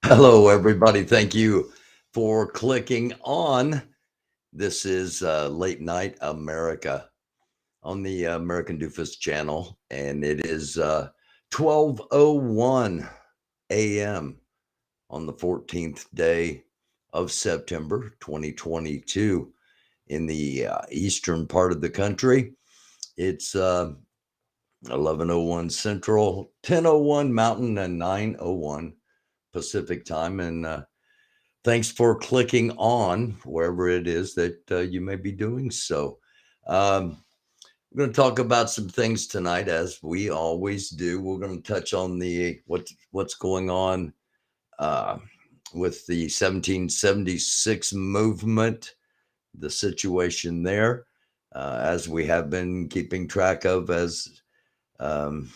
Hello, everybody. Thank you for clicking on. This is Late Night America on the American Doofus channel, and it is 12:01 a.m. on the 14th day of September 2022 in the eastern part of the country. It's 11:01 Central, 10:01 Mountain, and 9:01 Pacific time, and thanks for clicking on wherever it is that you may be doing so. We're going to talk about some things tonight, as we always do. We're going to touch on the what's going on uh, with the 1776 movement, the situation there, as we have been keeping track of. As um,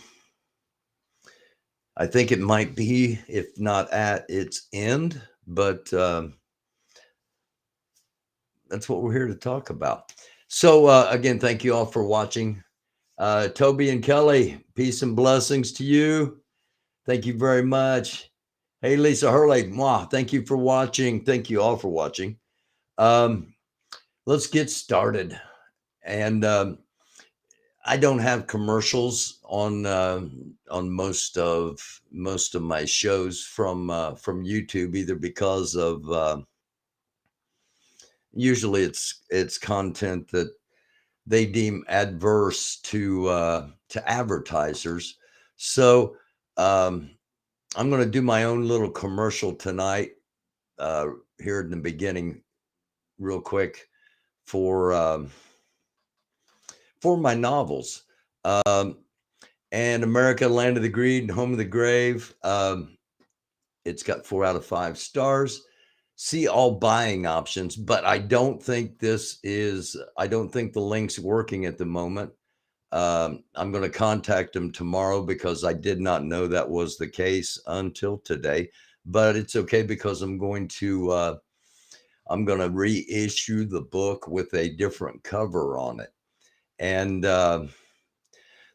I think it might be, if not at its end, but that's what we're here to talk about. So, again, thank you all for watching. Toby and Kelly, peace and blessings to you. Thank you very much. Hey, Lisa Hurley, mwah, thank you for watching. Thank you all for watching. Let's get started. And I don't have commercials on most of my shows from YouTube, either because of usually it's content that they deem adverse to advertisers. So I'm going to do my own little commercial tonight here in the beginning, real quick, for my novels. And America, Land of the Greed and Home of the Grave. It's got 4 out of 5 stars. See all buying options, but I don't think I don't think the link's working at the moment. I'm going to contact them tomorrow because I did not know that was the case until today, but it's okay because I'm going to reissue the book with a different cover on it. And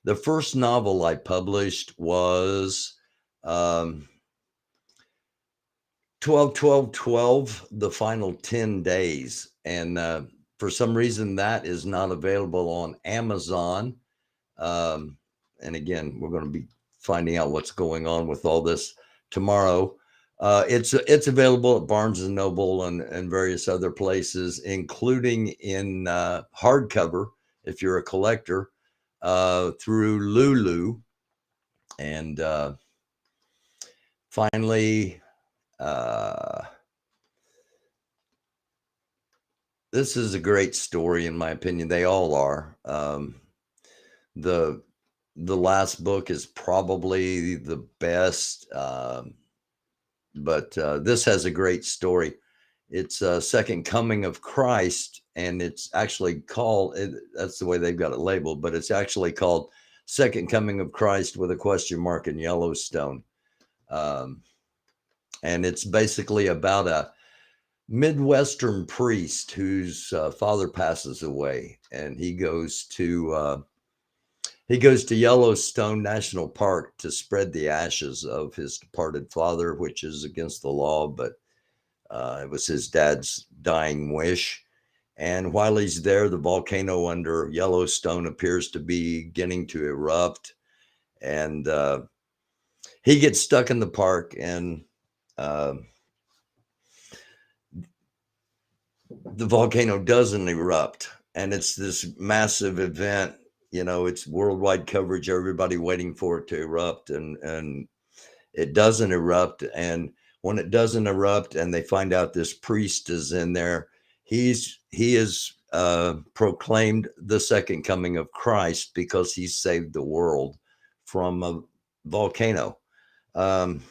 the first novel I published was 12 the final 10 days, and for some reason that is not available on Amazon. And again, we're going to be finding out what's going on with all this tomorrow. It's available at Barnes and Noble and various other places, including in hardcover if you're a collector, through Lulu. And finally, this is a great story, in my opinion. They all are. The last book is probably the best, but this has a great story. It's Second Coming of Christ, and it's actually called, that's the way they've got it labeled, but it's actually called Second Coming of Christ with a question mark in Yellowstone. And it's basically about a Midwestern priest whose father passes away, and he goes to Yellowstone National Park to spread the ashes of his departed father, which is against the law, but it was his dad's dying wish. And while he's there, the volcano under Yellowstone appears to be beginning to erupt, and he gets stuck in the park, and the volcano doesn't erupt, and it's this massive event. It's worldwide coverage, everybody waiting for it to erupt, and it doesn't erupt. And when it doesn't erupt and they find out this priest is in there, he is proclaimed the second coming of Christ because he saved the world from a volcano. And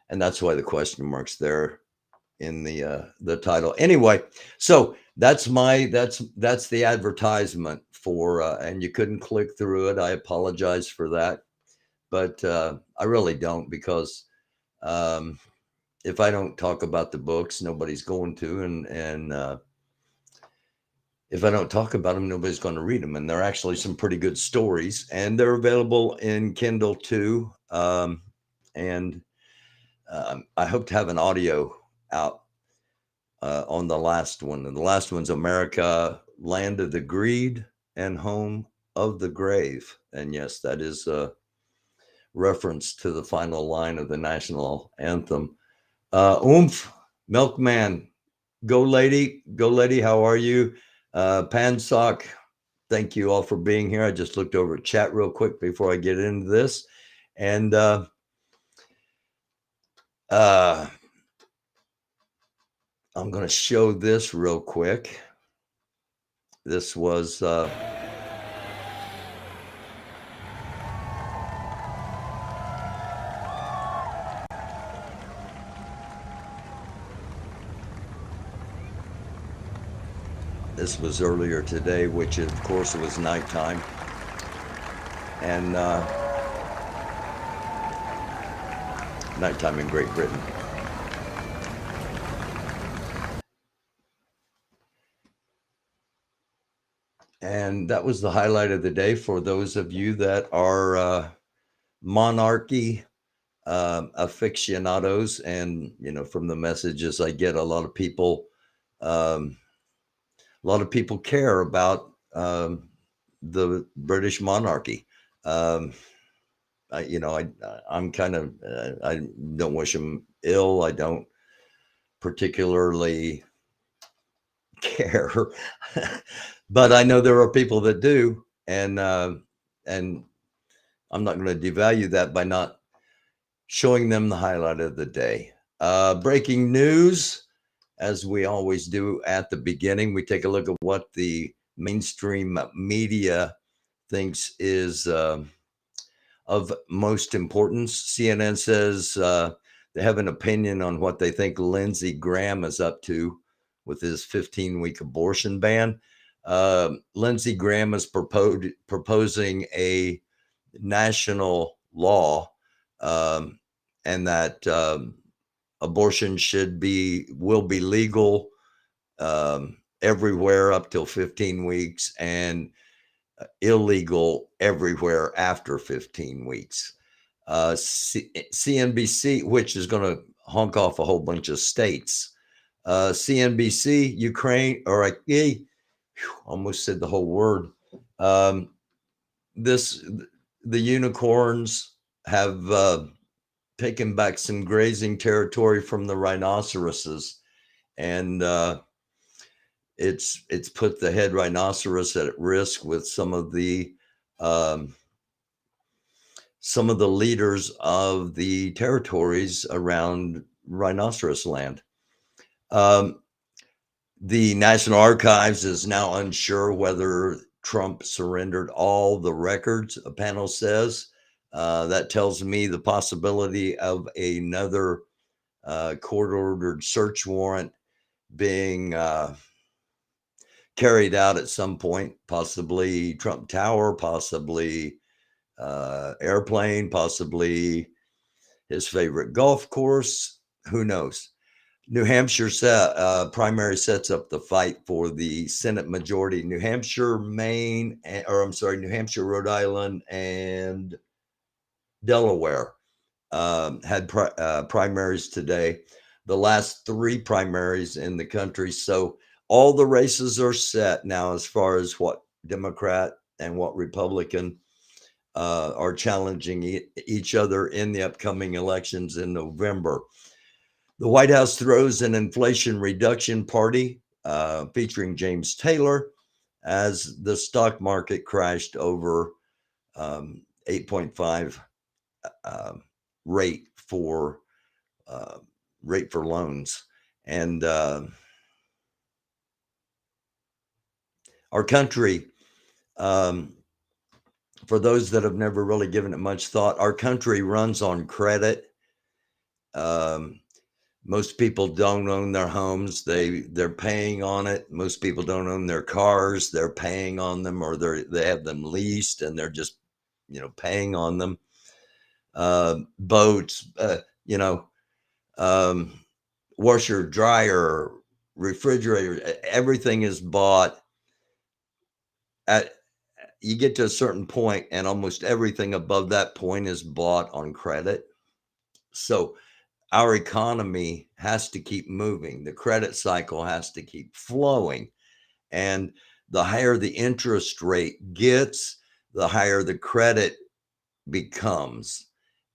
that's why the question mark's there in the title. Anyway, so that's the advertisement for, and you couldn't click through it. I apologize for that, but I really don't, because if I don't talk about the books, nobody's going to, and if I don't talk about them, nobody's going to read them. And they're actually some pretty good stories, and they're available in Kindle too. And I hope to have an audio out on the last one. And the last one's America, Land of the Greed and Home of the Grave. And yes, that is a reference to the final line of the national anthem. Oomph, Milkman, go lady, how are you? Pansock, thank you all for being here. I just looked over chat real quick before I get into this. And I'm going to show this real quick. This was earlier today, which of course it was nighttime. And nighttime in Great Britain. And that was the highlight of the day for those of you that are monarchy aficionados. And, you know, from the messages I get, a lot of people care about the British monarchy. I'm kind of, I don't wish them ill. I don't particularly care, but I know there are people that do, and I'm not going to devalue that by not showing them the highlight of the day. Breaking news, as we always do at the beginning, we take a look at what the mainstream media thinks is of most importance. CNN says they have an opinion on what they think Lindsey Graham is up to with his 15-week abortion ban. Lindsey Graham is proposing a national law, and that abortion will be legal everywhere up till 15 weeks and illegal everywhere after 15 weeks. CNBC, which is going to honk off a whole bunch of states. CNBC, Ukraine, or I almost said the whole word. The unicorns have taken back some grazing territory from the rhinoceroses, and it's put the head rhinoceros at risk with some of the leaders of the territories around rhinoceros land. The National Archives is now unsure whether Trump surrendered all the records, a panel says. That tells me the possibility of another court-ordered search warrant being carried out at some point, possibly Trump Tower, possibly airplane, possibly his favorite golf course. Who knows? New Hampshire primary sets up the fight for the Senate majority. New Hampshire, New Hampshire, Rhode Island, and Delaware had primaries today. The last three primaries in the country. So all the races are set now as far as what Democrat and what Republican are challenging each other in the upcoming elections in November. The White House throws an inflation reduction party featuring James Taylor as the stock market crashed over 8.5 rate for loans. And our country, for those that have never really given it much thought, our country runs on credit. Most people don't own their homes. They're paying on it. Most people don't own their cars. They're paying on them, or they have them leased and they're just, paying on them. Boats, washer, dryer, refrigerator, everything is bought you get to a certain point and almost everything above that point is bought on credit. So our economy has to keep moving. The credit cycle has to keep flowing. And the higher the interest rate gets, the higher the credit becomes.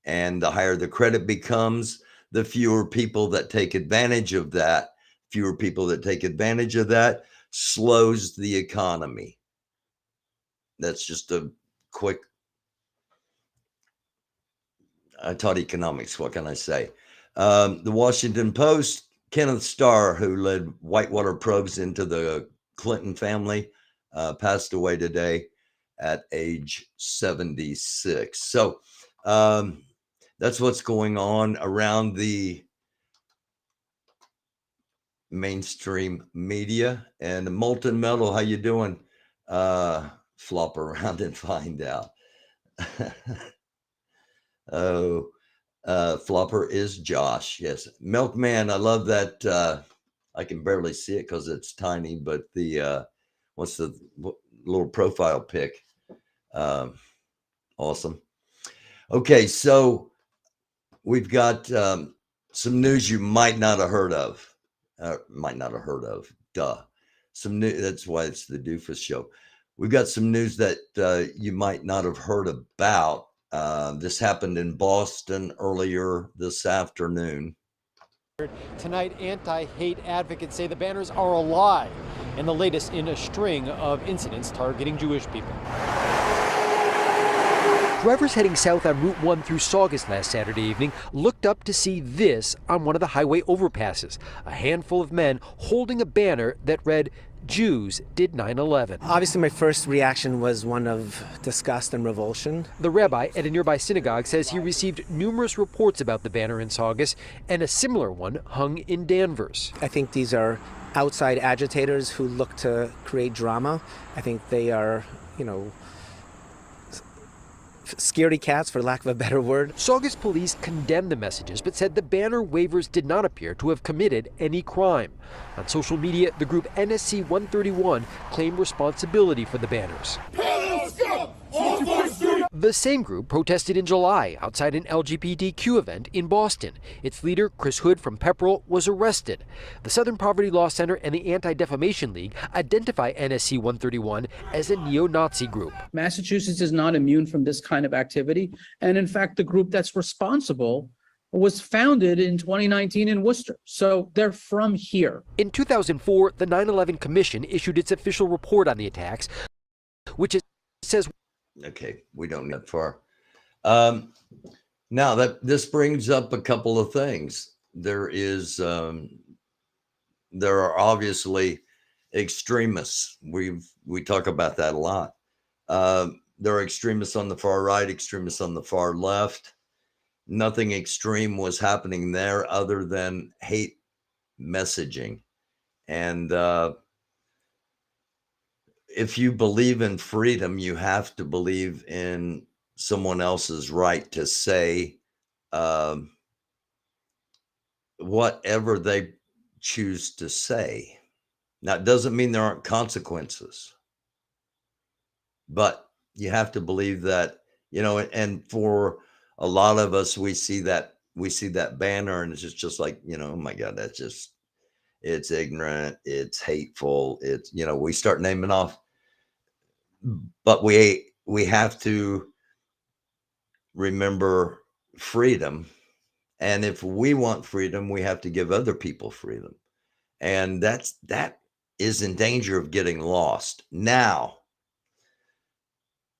And the higher the credit becomes, the fewer people that take advantage of that. Fewer people that take advantage of that slows the economy. That's just a quick. I taught economics. What can I say? The Washington Post, Kenneth Starr, who led whitewater probes into the Clinton family, passed away today at age 76. So that's what's going on around the mainstream media. And Molten Metal, how you doing? Flop around and find out. Oh, Flopper is Josh. Yes. Milkman, I love that. I can barely see it because it's tiny, but the what's the little profile pic? Awesome. Okay, so we've got some news you might not have heard of. Duh. Some new. That's why it's the Doofus Show. We've got some news that you might not have heard about. This happened in Boston earlier this afternoon. Tonight, anti-hate advocates say the banners are a lie, and the latest in a string of incidents targeting Jewish people. Drivers heading south on Route 1 through Saugus last Saturday evening looked up to see this on one of the highway overpasses. A handful of men holding a banner that read, "Jews did 9/11. Obviously, my first reaction was one of disgust and revulsion. The rabbi at a nearby synagogue says he received numerous reports about the banner in Saugus, and a similar one hung in Danvers. I think these are outside agitators who look to create drama. I think they are, scaredy cats, for lack of a better word. Saugus police condemned the messages, but said the banner wavers did not appear to have committed any crime. On social media, the group NSC 131 claimed responsibility for the banners. The same group protested in July outside an LGBTQ event in Boston. Its leader, Chris Hood from Pepperell, was arrested. The Southern Poverty Law Center and the Anti-Defamation League identify NSC 131 as a neo-Nazi group. Massachusetts is not immune from this kind of activity. And in fact, the group that's responsible was founded in 2019 in Worcester. So they're from here. In 2004, the 9/11 Commission issued its official report on the attacks, which says... Okay, we don't get far. Now that this brings up a couple of things. There are obviously extremists. We talk about that a lot. There are extremists on the far right, extremists on the far left. Nothing extreme was happening there other than hate messaging. And if you believe in freedom, you have to believe in someone else's right to say whatever they choose to say. Now, it doesn't mean there aren't consequences, but you have to believe that, and for a lot of us, we see that banner and it's just like, oh my God, it's ignorant, it's hateful, it's, we start naming off. But we have to remember freedom. And if we want freedom, we have to give other people freedom. And that is in danger of getting lost. Now,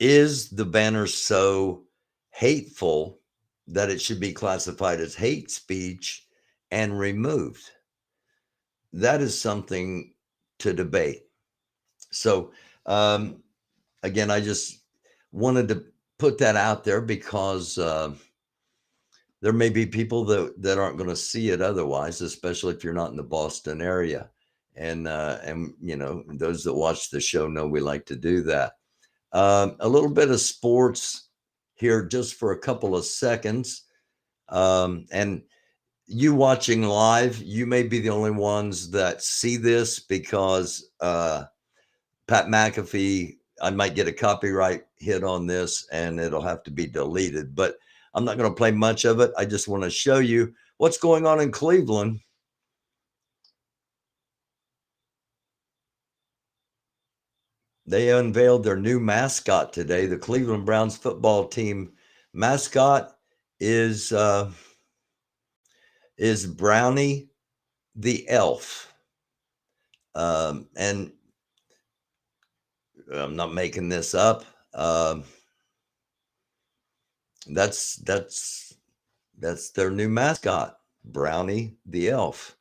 is the banner so hateful that it should be classified as hate speech and removed? That is something to debate. So, again, I just wanted to put that out there because there may be people that aren't going to see it otherwise, especially if you're not in the Boston area. And those that watch the show know we like to do that. A little bit of sports here just for a couple of seconds. And you watching live, you may be the only ones that see this because Pat McAfee, I might get a copyright hit on this and it'll have to be deleted, but I'm not going to play much of it. I just want to show you what's going on in Cleveland. They unveiled their new mascot today. The Cleveland Browns football team mascot is Brownie the elf. And I'm not making this up. That's their new mascot, Brownie the elf.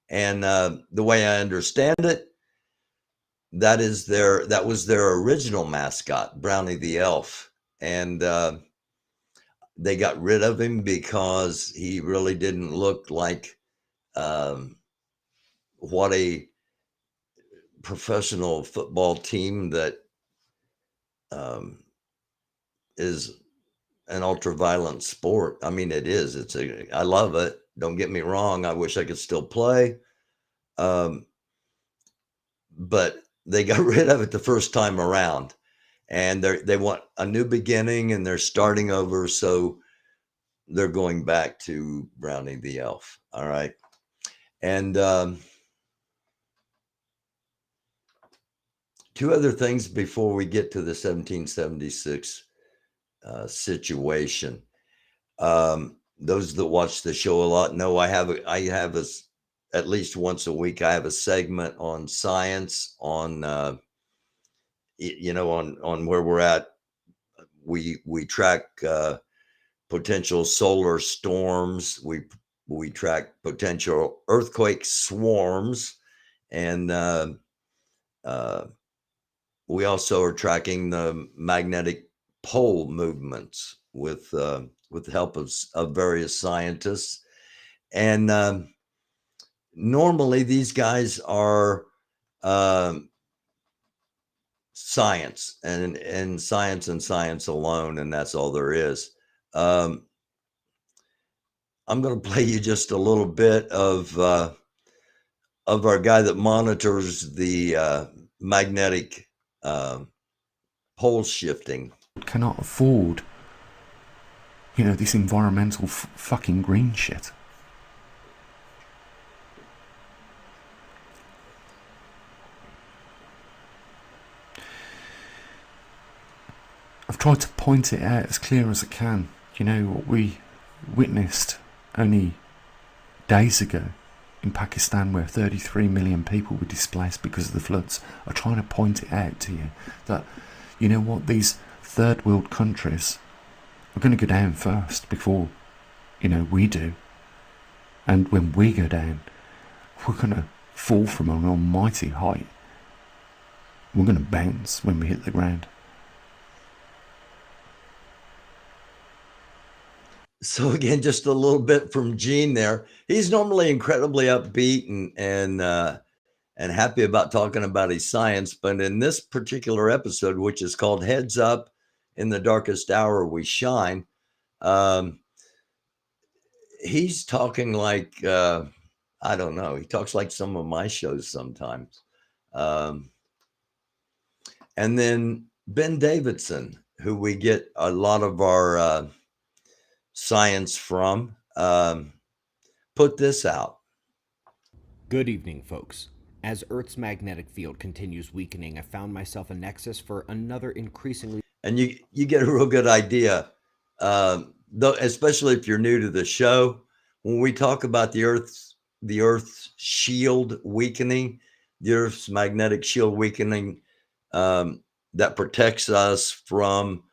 And the way I understand it, that was their original mascot, Brownie the elf. And they got rid of him because he really didn't look like what a professional football team that is an ultra-violent sport. I mean, it is. I love it. Don't get me wrong. I wish I could still play. But they got rid of it the first time around, and they want a new beginning, and they're starting over. So they're going back to Brownie the elf. All right. And two other things before we get to the 1776 situation. Those that watch the show a lot know I have at least once a week, I have a segment on science, on on where we're at. We track potential solar storms. We track potential earthquake swarms, and we also are tracking the magnetic pole movements with the help of various scientists. And normally these guys are science and science alone, and that's all there is. I'm going to play you just a little bit of our guy that monitors the magnetic pole shifting. Cannot afford, this environmental fucking green shit. I've tried to point it out as clear as I can. What we witnessed only days ago in Pakistan, where 33 million people were displaced because of the floods. I'm trying to point it out to you that, these third world countries are going to go down first before, we do. And when we go down, we're going to fall from an almighty height. We're going to bounce when we hit the ground. So again, just a little bit from Gene there. He's normally incredibly upbeat and happy about talking about his science, but in this particular episode, which is called Heads Up, in the Darkest Hour We Shine, he's talking like, I don't know, he talks like some of my shows sometimes. And then Ben Davidson, who we get a lot of our science from, put this out. Good evening, folks. As Earth's magnetic field continues weakening, I found myself a nexus for another increasingly... And you get a real good idea, though, especially if you're new to the show. When we talk about the Earth's shield weakening, the Earth's magnetic shield weakening, that protects us from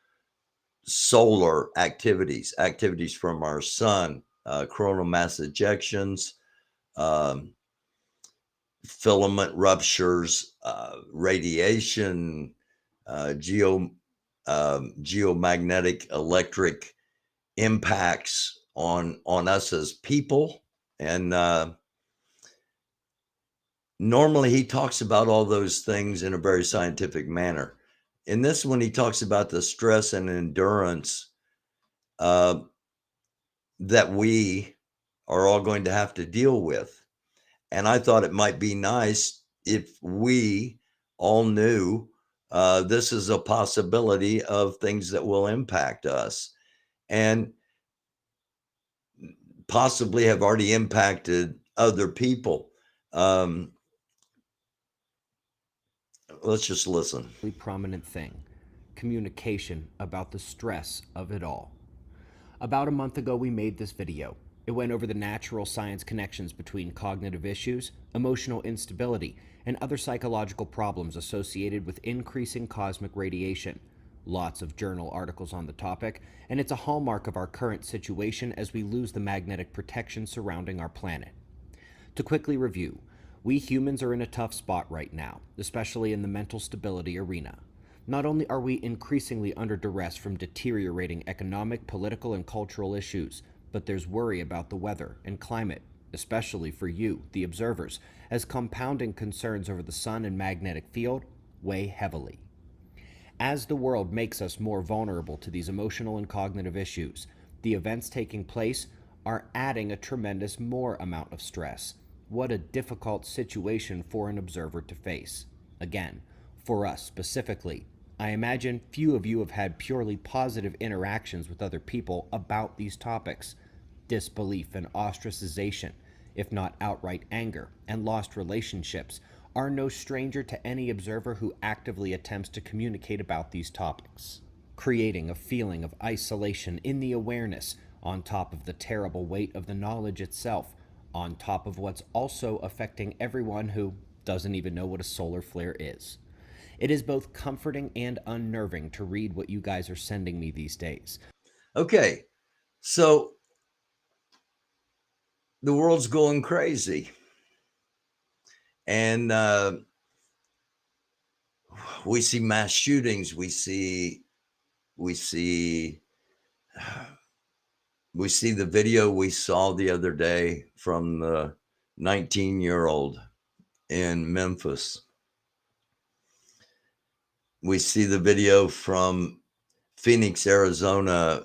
solar activities from our sun, coronal mass ejections, filament ruptures, radiation, geomagnetic electric impacts on us as people. And normally he talks about all those things in a very scientific manner. In this one, he talks about the stress and endurance that we are all going to have to deal with. And I thought it might be nice if we all knew this is a possibility of things that will impact us. And possibly have already impacted other people. Let's just listen. Prominent thing: communication about the stress of it all. About a month ago, we made this video. It went over the natural science connections between cognitive issues, emotional instability, and other psychological problems associated with increasing cosmic radiation. Lots of journal articles on the topic, and it's a hallmark of our current situation as we lose the magnetic protection surrounding our planet. To quickly review, we humans are in a tough spot right now, especially in the mental stability arena. Not only are we increasingly under duress from deteriorating economic, political, and cultural issues, but there's worry about the weather and climate, especially for you, the observers, as compounding concerns over the sun and magnetic field weigh heavily. As the world makes us more vulnerable to these emotional and cognitive issues, the events taking place are adding a tremendous more amount of stress. What a difficult situation for an observer to face. Again, for us specifically, I imagine few of you have had purely positive interactions with other people about these topics. Disbelief and ostracization, if not outright anger, and lost relationships are no stranger to any observer who actively attempts to communicate about these topics, creating a feeling of isolation in the awareness, on top of the terrible weight of the knowledge itself, on top of what's also affecting everyone who doesn't even know what a solar flare is. It is both comforting and unnerving to read what you guys are sending me these days. Okay, so the world's going crazy. And we see mass shootings. We see the video we saw the other day from the 19-year-old in Memphis. We see the video from Phoenix, Arizona,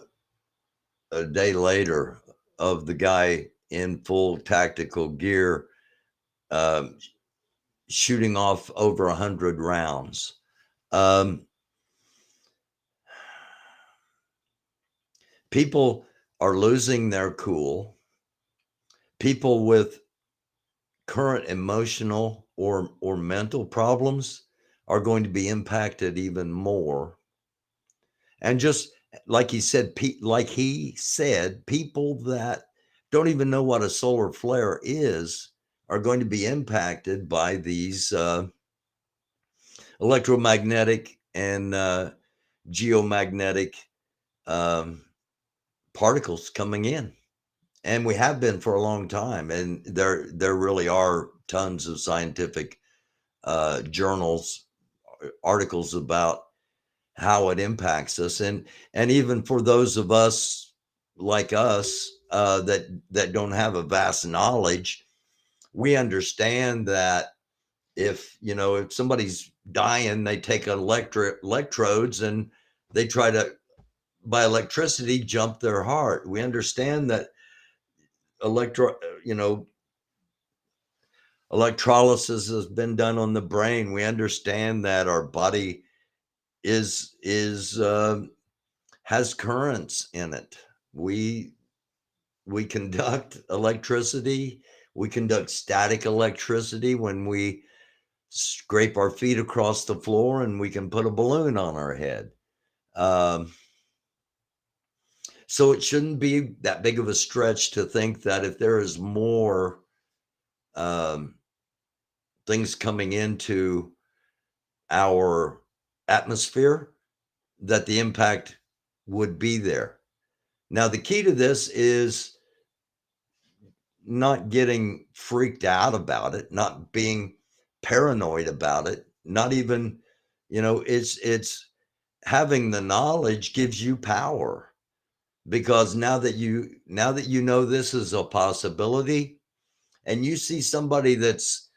a day later, of the guy in full tactical gear shooting off over 100 rounds. People are losing their cool. People with current emotional or mental problems are going to be impacted even more. And just like he said, people that don't even know what a solar flare is are going to be impacted by these electromagnetic and geomagnetic particles coming in. And we have been for a long time. And there really are tons of scientific journals, articles about how it impacts us. And even for those of us like us that don't have a vast knowledge, we understand that if somebody's dying, they take electrodes and they try to, by electricity, jump their heart. We understand that electrolysis has been done on the brain. We understand that our body has currents in it. We conduct electricity. We conduct static electricity when we scrape our feet across the floor, and we can put a balloon on our head. So it shouldn't be that big of a stretch to think that if there is more things coming into our atmosphere, that the impact would be there. Now, the key to this is not getting freaked out about it, not being paranoid about it, not even, it's having the knowledge gives you power, because now that you know this is a possibility, and you see somebody that's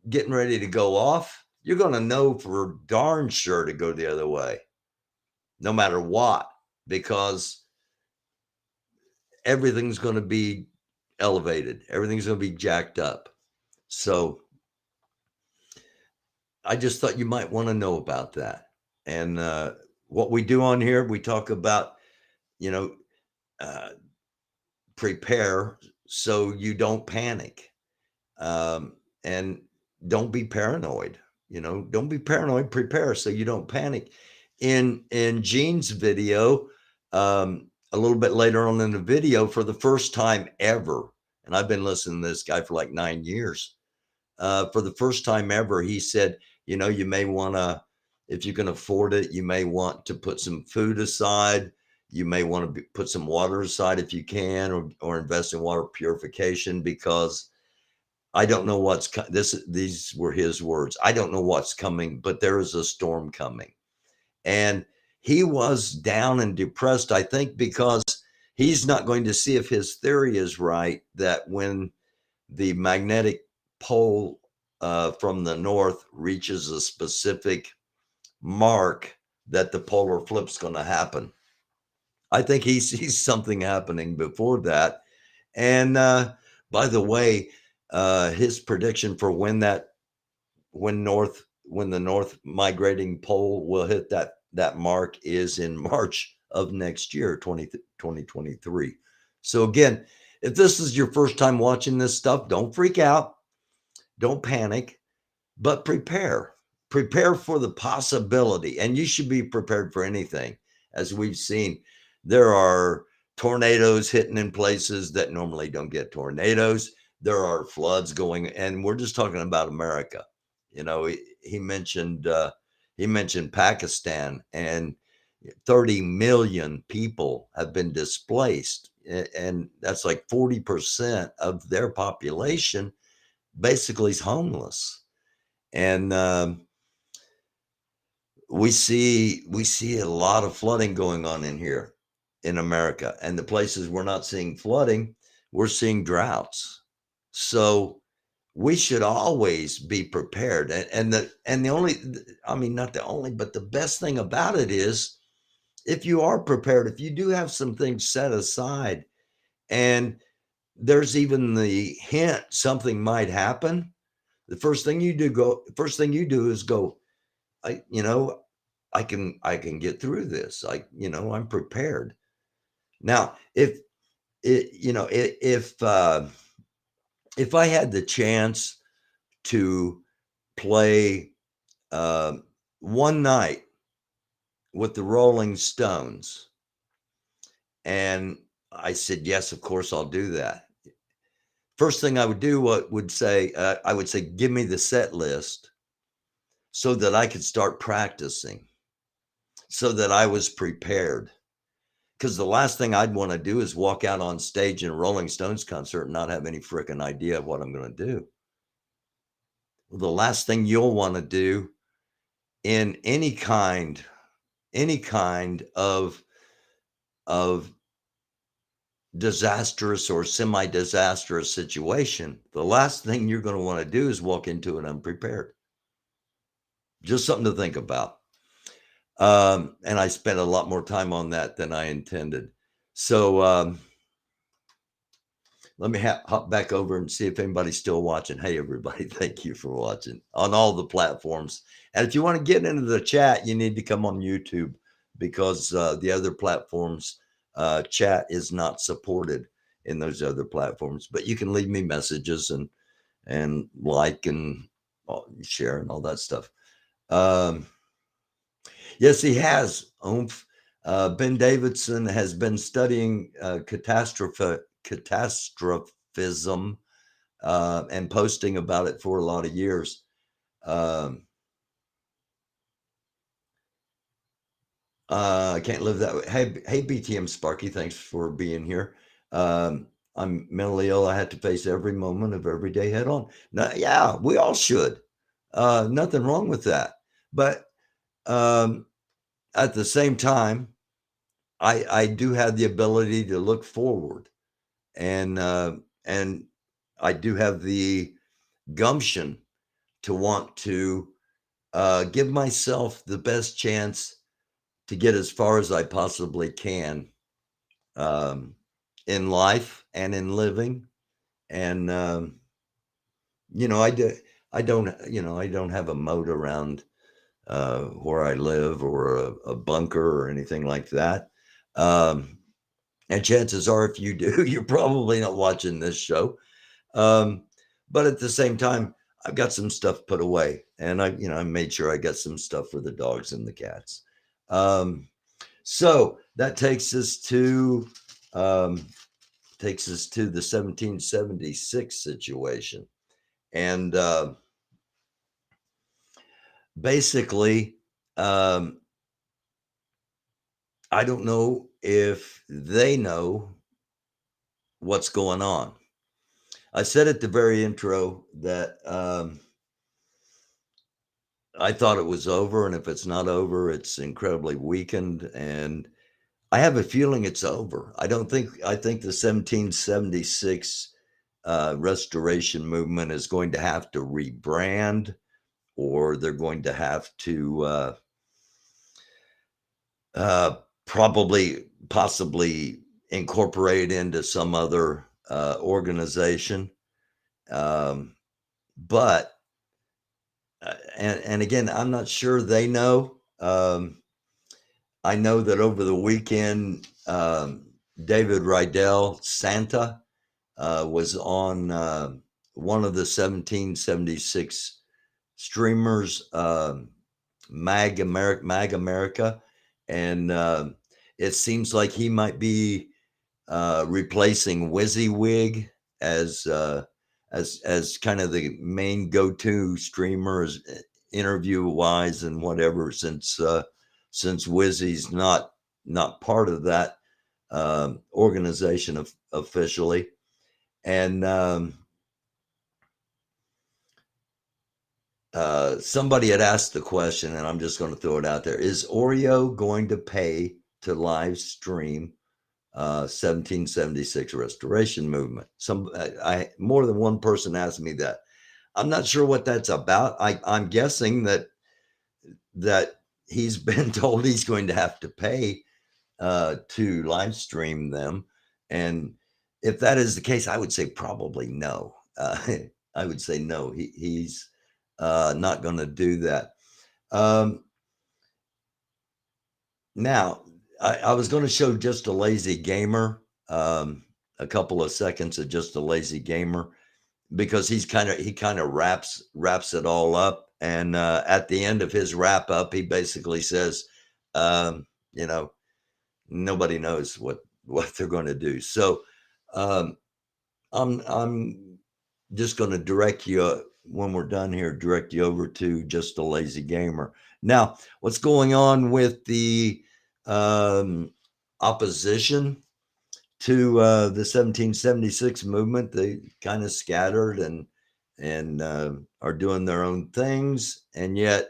getting ready to go off, you're going to know for darn sure to go the other way, no matter what, because everything's going to be elevated. Everything's going to be jacked up. So I just thought you might want to know about that. And what we do on here, we talk about, prepare so you don't panic, and don't be paranoid. Don't be paranoid. Prepare so you don't panic. In Gene's video, a little bit later on in the video, for the first time ever, and I've been listening to this guy for like 9 years. For the first time ever, he said, you may want to, if you can afford it, you may want to put some food aside. You may want to put some water aside if you can, or invest in water purification, because I don't know what's these were his words. I don't know what's coming, but there is a storm coming. And he was down and depressed, I think, because he's not going to see if his theory is right, that when the magnetic pole from the north reaches a specific mark, that the polar flip's going to happen. I think he sees something happening before that. And by the way, his prediction for when the north migrating pole will hit that mark is in March of next year, 2023. So again, if this is your first time watching this stuff, don't freak out, don't panic, but prepare for the possibility. And you should be prepared for anything. As we've seen, there are tornadoes hitting in places that normally don't get tornadoes. There are floods going, and we're just talking about America. He mentioned Pakistan, and 30 million people have been displaced, and that's like 40% of their population basically is homeless. And we see a lot of flooding going on in here in America, and the places we're not seeing flooding, we're seeing droughts. So we should always be prepared. And the only, I mean, not the only, but the best thing about it is, if you are prepared, if you do have some things set aside, and there's even the hint something might happen, the first thing you do is go, I can get through this. I'm prepared. Now, if I had the chance to play one night with the Rolling Stones, and I said, yes, of course I'll do that. First thing I would do, I would say, give me the set list so that I could start practicing, so that I was prepared. Because the last thing I'd want to do is walk out on stage in a Rolling Stones concert and not have any freaking idea of what I'm going to do. Well, the last thing you'll want to do in any kind of disastrous or semi-disastrous situation, the last thing you're going to want to do is walk into it unprepared. Just something to think about. And I spent a lot more time on that than I intended. So let me hop back over and see if anybody's still watching. Hey, everybody, thank you for watching on all the platforms. And if you want to get into the chat, you need to come on YouTube, because the other platforms, chat is not supported in those other platforms. But you can leave me messages and like and share and all that stuff. Yes, he has. Ben Davidson has been studying catastrophism and posting about it for a lot of years. I can't live that way. Hey, BTM Sparky, thanks for being here. I'm mentally ill. I had to face every moment of every day head on. Now, yeah, we all should. Nothing wrong with that. But at the same time, I do have the ability to look forward, and I do have the gumption to want to give myself the best chance to get as far as I possibly can in life and in living. And I don't have a moat around where I live, or a bunker or anything like that. And chances are, if you do, you're probably not watching this show. But at the same time, I've got some stuff put away, and I made sure I got some stuff for the dogs and the cats. So that takes us to the 1776 situation, and basically, I don't know if they know what's going on. I said at the very intro that I thought it was over, and if it's not over, it's incredibly weakened. And I have a feeling it's over. I think the 1776 restoration movement is going to have to rebrand, or they're going to have to possibly incorporate into some other organization. But and again, I'm not sure they know. I know that over the weekend, David Rydell, Santa, was on one of the 1776 streamers, Mag America, and it seems like he might be replacing WYSIWYG as kind of the main go-to streamer, interview wise and whatever, since Wizzy's not part of that organization officially. And somebody had asked the question, and I'm just going to throw it out there: is Oreo going to pay to live stream 1776 restoration movement? More than one person asked me that. I'm not sure what that's about. I'm guessing that he's been told he's going to have to pay to live stream them. And if that is the case, I would say probably no. I would say no. He's not going to do that. Now, I was going to show Just a Lazy Gamer, a couple of seconds of Just a Lazy Gamer, because he kind of wraps it all up. And at the end of his wrap up, he basically says, nobody knows what they're going to do. So I'm just going to direct you, when we're done here, direct you over to Just a Lazy Gamer. Now, what's going on with the opposition to the 1776 movement? They kind of scattered and are doing their own things, and yet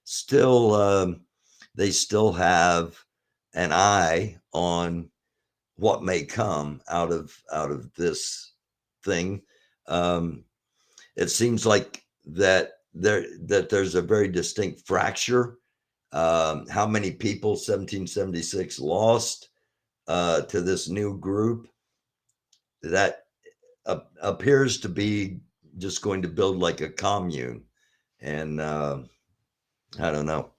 still they still have an eye on what may come out of this thing. It seems like that there's a very distinct fracture. How many people 1776 lost to this new group that appears to be just going to build like a commune. And I don't know.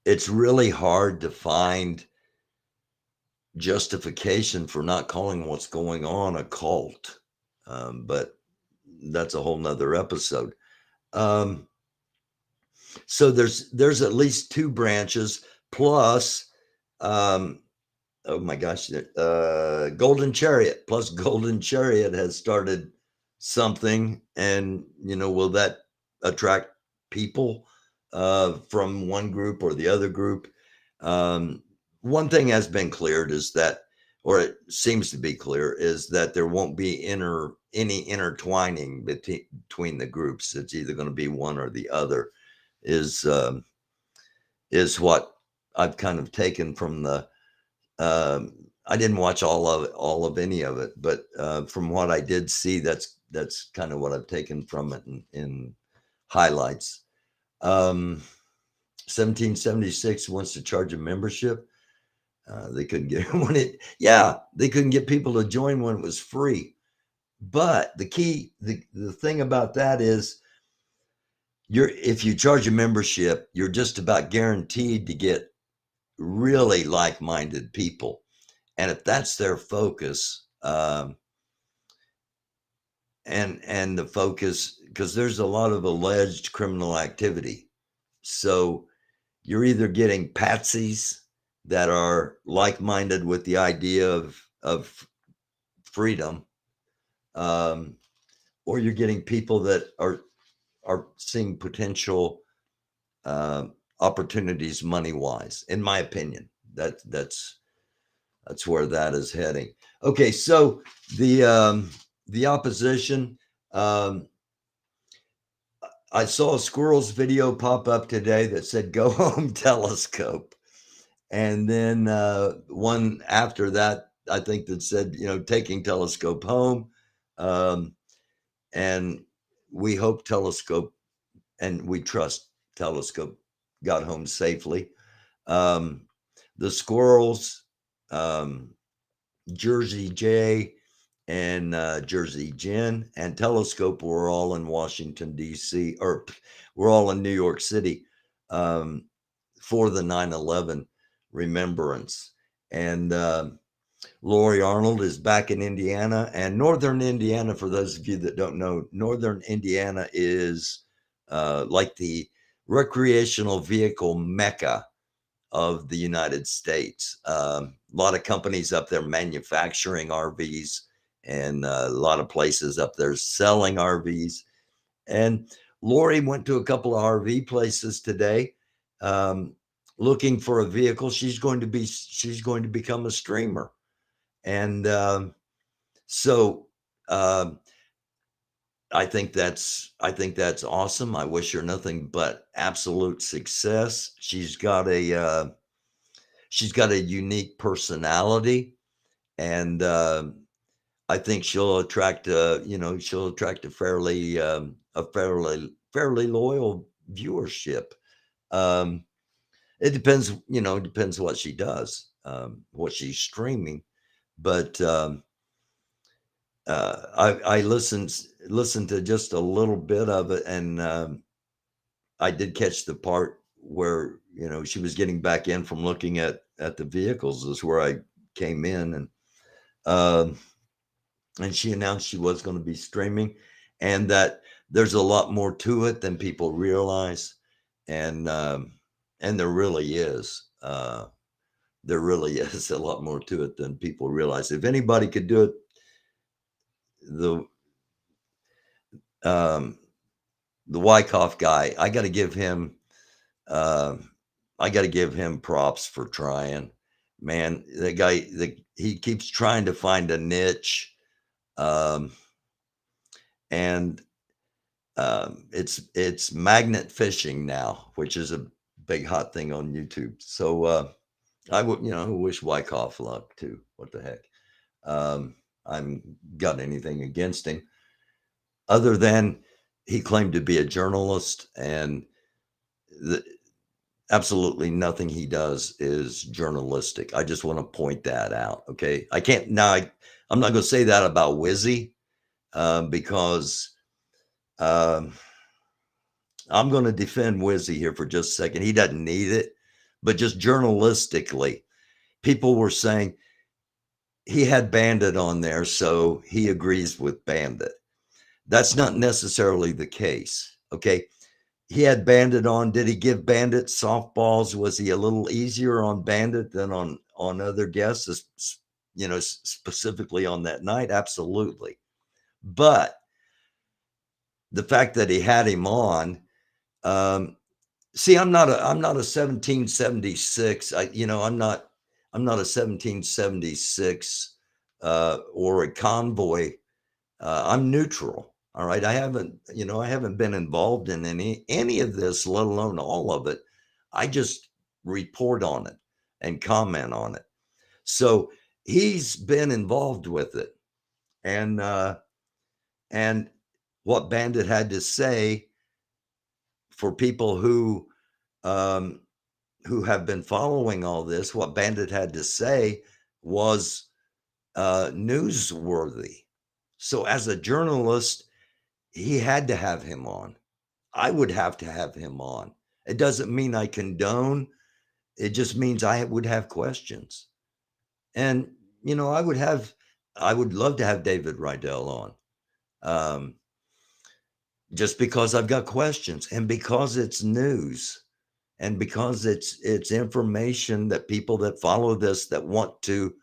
It's really hard to find justification for not calling what's going on a cult. But that's a whole nother episode. So there's at least two branches, plus oh my gosh, Golden Chariot, plus Golden Chariot has started something, and will that attract people from one group or the other group? One thing has been cleared is that, or it seems to be clear, is that there won't be any intertwining between the groups. It's either going to be one or the other, is what I've kind of taken from the. I didn't watch all of any of it, but from what I did see, that's kind of what I've taken from it in highlights. 1776 wants to charge a membership. They couldn't get they couldn't get people to join when it was free. But the thing about that is, if you charge a membership, you're just about guaranteed to get really like-minded people. And if that's their focus, and the focus, because there's a lot of alleged criminal activity. So you're either getting patsies that are like-minded with the idea of freedom, or you're getting people that are seeing potential opportunities money-wise. In my opinion, that's where that is heading. Okay, so the opposition. I saw a squirrel's video pop up today that said "Go home, telescope," and then one after that, I think, that said, taking telescope home, and we hope telescope, and we trust telescope got home safely. The squirrels, Jersey J and Jersey Jen and Telescope were all in Washington, D.C., or we're all in New York City for the 9/11 remembrance. And Lori Arnold is back in Indiana. And Northern Indiana, for those of you that don't know, Northern Indiana is like the recreational vehicle mecca of the United States. A lot of companies up there manufacturing RVs, and a lot of places up there selling RVs. And Lori went to a couple of RV places today, looking for a vehicle. She's going to become a streamer, and so I think that's awesome. I wish her nothing but absolute success. She's got a unique personality, and I think she'll attract a fairly loyal viewership. It depends what she does, what she's streaming, but I listened to just a little bit of it, and I did catch the part where she was getting back in from looking at the vehicles. Is where I came in, and she announced she was going to be streaming, and that there's a lot more to it than people realize, and there really is. There really is a lot more to it than people realize. If anybody could do it, the Wyckoff guy, I got to give him props for trying. Man, the guy, he keeps trying to find a niche, and it's magnet fishing now, which is a big hot thing on YouTube. So I would, wish Wyckoff luck too. What the heck? I'm got anything against him, other than he claimed to be a journalist, and absolutely nothing he does is journalistic. I just want to point that out. Okay, I can't now. I'm not going to say that about Wizzy, because I'm going to defend Wizzy here for just a second. He doesn't need it, but just journalistically, people were saying he had Bandit on there, so he agrees with Bandit. That's not necessarily the case. Okay. He had Bandit on. Did he give Bandit softballs? Was he a little easier on Bandit than on other guests, specifically on that night? Absolutely. But the fact that he had him on, see, I'm not a 1776. I'm not a 1776 or a convoy. I'm neutral. All right. I haven't been involved in any of this, let alone all of it. I just report on it and comment on it. So he's been involved with it. And what Bandit had to say, for people who have been following all this, what Bandit had to say was newsworthy. So as a journalist, he had to have him on. I would have to have him on. It doesn't mean I condone it just means I would have questions. And, I would love to have David Rydell on. Just because I've got questions and because it's news and because it's information that people that follow this that want to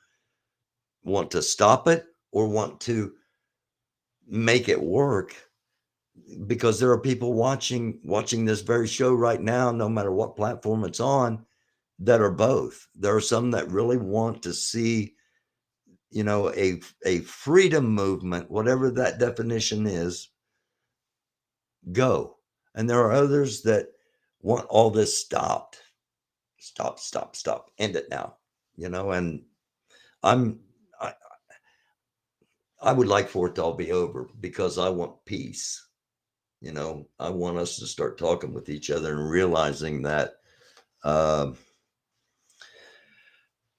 stop it or want to make it work, because there are people watching this very show right now, no matter what platform it's on, that are both. There are some that really want to see, a freedom movement, whatever that definition is, go. And there are others that want all this stopped. Stop. End it now. And I'm I would like for it to all be over because I want peace. I want us to start talking with each other and realizing that.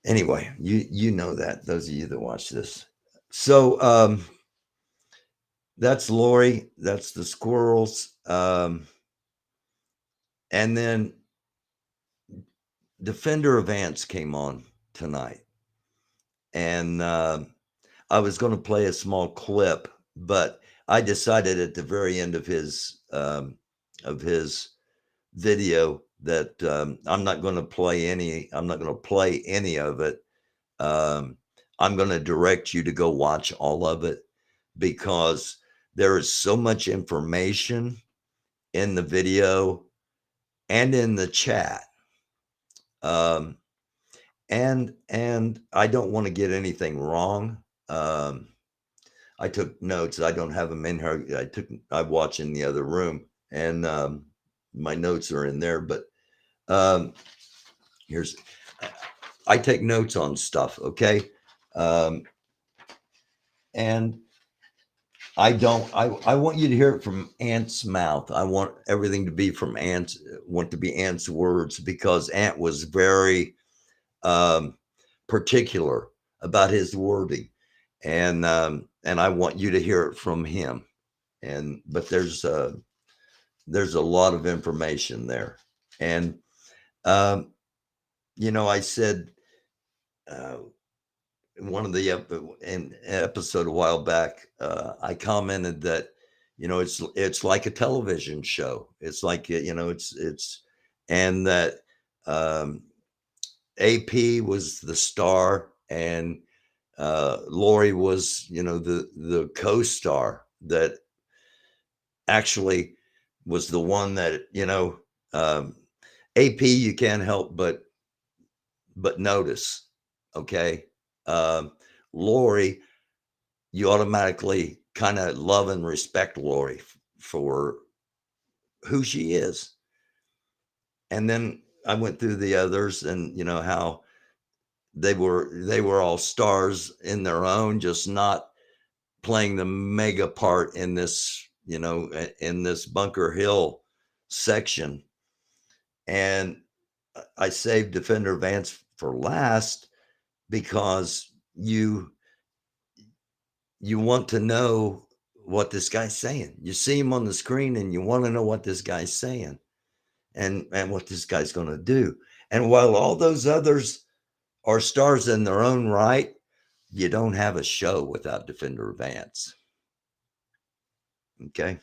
Anyway, you know that, those of you that watch this. So that's Lori. That's the squirrels. And then Defender of Ants came on tonight. And I was going to play a small clip, but I decided at the very end of his video that I'm not going to play any. I'm not going to play any of it. I'm going to direct you to go watch all of it because there is so much information in the video and in the chat. And I don't want to get anything wrong. I took notes. I don't have them in here. I watch in the other room, and my notes are in there. But I take notes on stuff. Okay, and I want you to hear it from Ant's mouth. I want everything to be from Ant's. Want to be Ant's words because Ant was very particular about his wording, and I want you to hear it from him. But there's a lot of information there, and I said in one of the episode a while back, I commented that it's like a television show. It's like it's and that AP was the star and Lori was the co-star that actually was the one that AP you can't help but notice. Okay. Lori, you automatically kind of love and respect Lori for who she is. And then I went through the others and how they were all stars in their own, just not playing the mega part in this, in this Bunker Hill section. And I saved Defender of Ants for last because you want to know what this guy's saying. You see him on the screen and you want to know what this guy's saying and what this guy's going to do. And while all those others are stars in their own right, you don't have a show without Defender of Ants. Okay.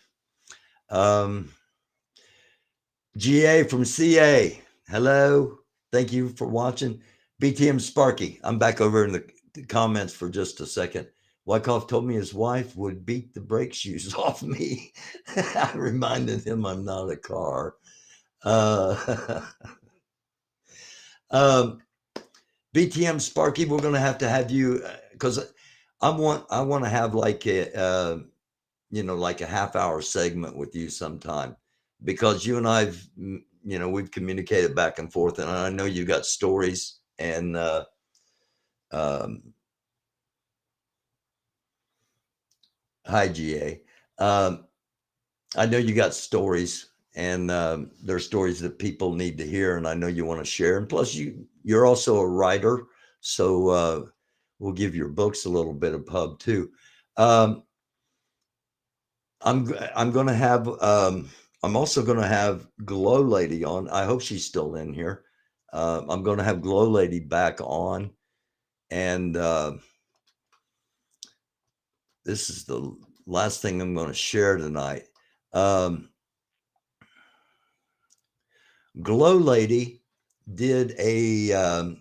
GA from CA. Hello. Thank you for watching. BTM Sparky. I'm back over in the comments for just a second. Wyckoff told me his wife would beat the brake shoes off me. I reminded him I'm not a car. BTM Sparky, we're going to have you because I want to have like a like a half-hour segment with you sometime because you and I've we've communicated back and forth, and I know you got stories and hi GA. I know you got stories, and there's stories that people need to hear, and I know you want to share. And plus, you're also a writer, so we'll give your books a little bit of pub too. I'm going to have I'm also going to have Glow Lady on. I hope she's still in here. I'm going to have Glow Lady back on, and this is the last thing I'm going to share tonight. Glow Lady did a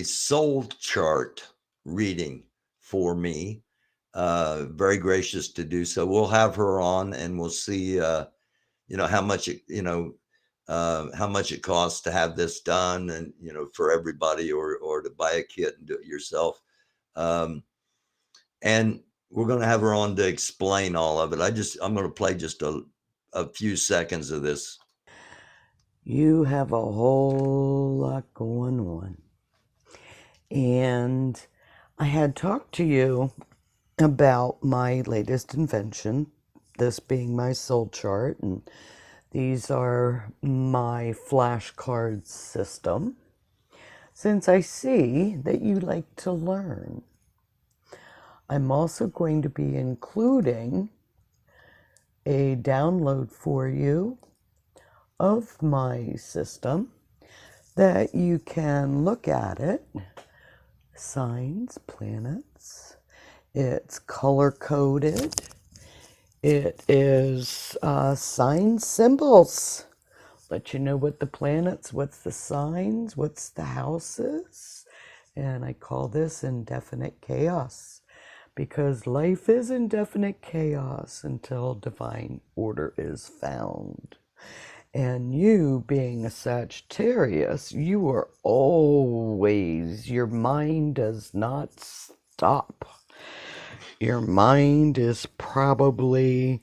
soul chart reading for me. Very gracious to do so. We'll have her on, and we'll see, how much how much it costs to have this done, and for everybody, or to buy a kit and do it yourself. And we're going to have her on to explain all of it. I'm going to play just a few seconds of this. You have a whole lot going on. And I had talked to you about my latest invention, this being my soul chart, and these are my flashcard system, since I see that you like to learn. I'm also going to be including a download for you of my system that you can look at it. Signs, planets. It's color coded. It is sign symbols. Let you know what the planets, what's the signs, what's the houses. And I call this indefinite chaos, because life is indefinite chaos until divine order is found. And you, being a Sagittarius, you are always, your mind does not stop. Your mind is probably,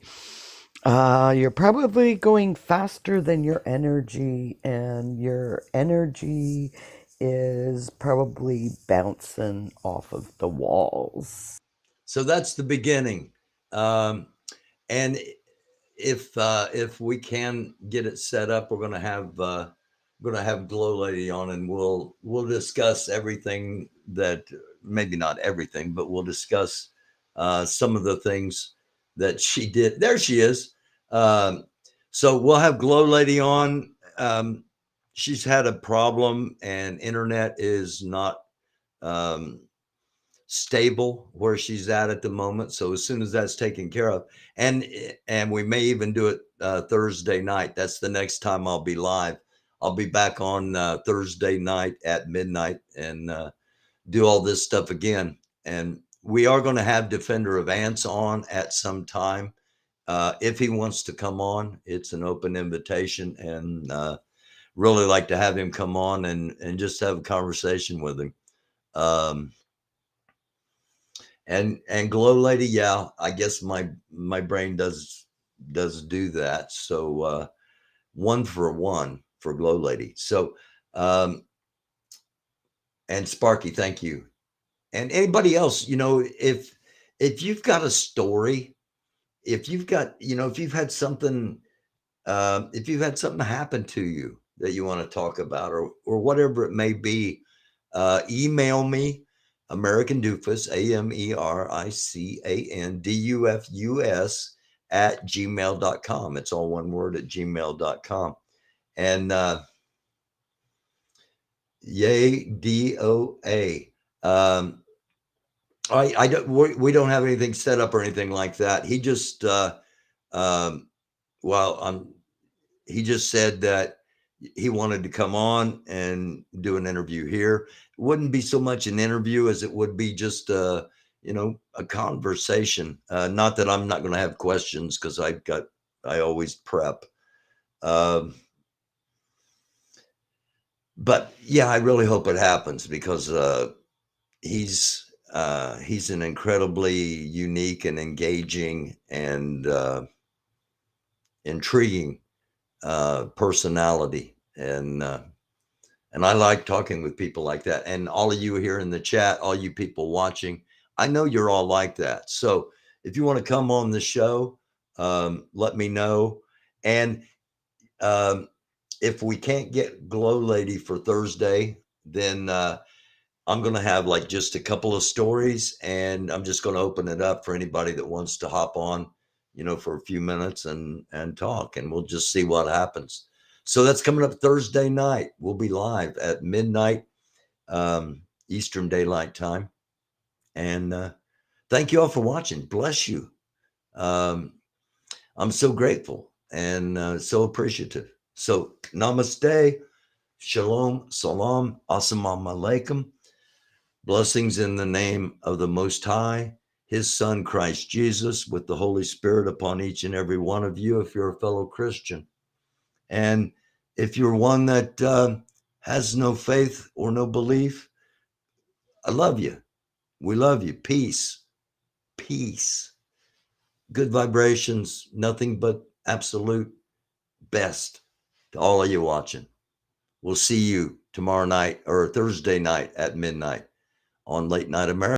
you're probably going faster than your energy, and your energy is probably bouncing off of the walls. So that's the beginning. And if we can get it set up, we're going to have Glow Lady on, and we'll discuss everything that, maybe not everything, but we'll discuss some of the things that she did. There she is. So we'll have Glow Lady on. She's had a problem, and internet is not stable where she's at the moment. So as soon as that's taken care of, and we may even do it Thursday night. That's the next time I'll be live. I'll be back on Thursday night at midnight, and do all this stuff again. And we are going to have Defender of Ants on at some time. If he wants to come on, it's an open invitation, and really like to have him come on and just have a conversation with him. And Glow Lady, yeah, I guess my brain does do that. So 1 for 1 for Glow Lady. So and Sparky, thank you. And anybody else, if you've got a story, if you've got, if you've had something happen to you that you want to talk about, or whatever it may be, email me, americandufus, AMERICANDUFUS @gmail.com. It's all one word, at gmail.com. And yay, DOA. I don't, we don't have anything set up or anything like that. He just, he just said that he wanted to come on and do an interview here. It wouldn't be so much an interview as it would be just a conversation. Not that I'm not going to have questions, because I always prep. But yeah, I really hope it happens, because he's an incredibly unique and engaging and intriguing personality, and I like talking with people like that. And all of you here in the chat, all you people watching, I know you're all like that. So if you want to come on the show, let me know. And if we can't get Glow Lady for Thursday, then I'm going to have like just a couple of stories, and I'm just going to open it up for anybody that wants to hop on, for a few minutes and talk, and we'll just see what happens. So that's coming up Thursday night. We'll be live at midnight Eastern Daylight Time. And thank you all for watching. Bless you. I'm so grateful and so appreciative. So namaste, shalom, salam, assalamu alaikum. Blessings in the name of the Most High, His Son, Christ Jesus, with the Holy Spirit upon each and every one of you if you're a fellow Christian. And if you're one that has no faith or no belief, I love you. We love you. Peace. Peace. Good vibrations. Nothing but absolute best to all of you watching. We'll see you tomorrow night or Thursday night at midnight on Late Night America.